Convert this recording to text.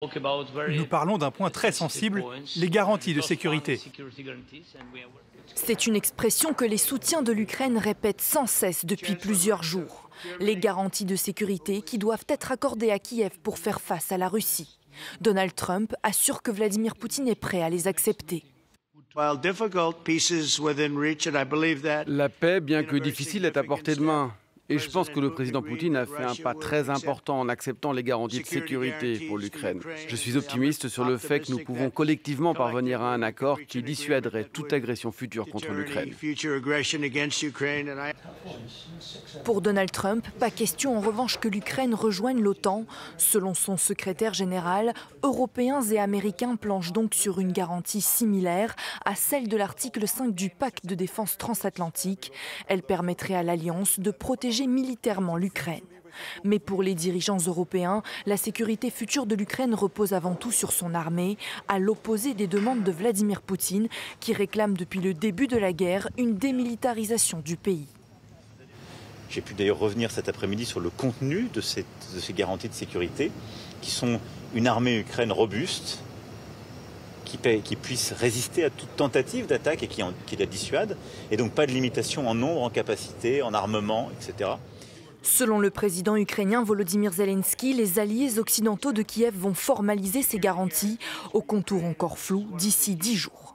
Nous parlons d'un point très sensible, les garanties de sécurité. C'est une expression que les soutiens de l'Ukraine répètent sans cesse depuis plusieurs jours. Les garanties de sécurité qui doivent être accordées à Kiev pour faire face à la Russie. Donald Trump assure que Vladimir Poutine est prêt à les accepter. La paix, bien que difficile, est à portée de main. Et je pense que le président Poutine a fait un pas très important en acceptant les garanties de sécurité pour l'Ukraine. Je suis optimiste sur le fait que nous pouvons collectivement parvenir à un accord qui dissuaderait toute agression future contre l'Ukraine. Pour Donald Trump, pas question en revanche que l'Ukraine rejoigne l'OTAN. Selon son secrétaire général, Européens et Américains planchent donc sur une garantie similaire à celle de l'article 5 du pacte de défense transatlantique. Elle permettrait à l'Alliance de protéger militairement l'Ukraine. Mais pour les dirigeants européens, la sécurité future de l'Ukraine repose avant tout sur son armée, à l'opposé des demandes de Vladimir Poutine, qui réclame depuis le début de la guerre une démilitarisation du pays. J'ai pu d'ailleurs revenir cet après-midi sur le contenu de ces garanties de sécurité, qui sont une armée ukrainienne robuste, qui puisse résister à toute tentative d'attaque et qui la dissuade, et donc pas de limitation en nombre, en capacité, en armement, etc. Selon le président ukrainien Volodymyr Zelensky, les alliés occidentaux de Kiev vont formaliser ces garanties, au contour encore flou, d'ici 10 jours.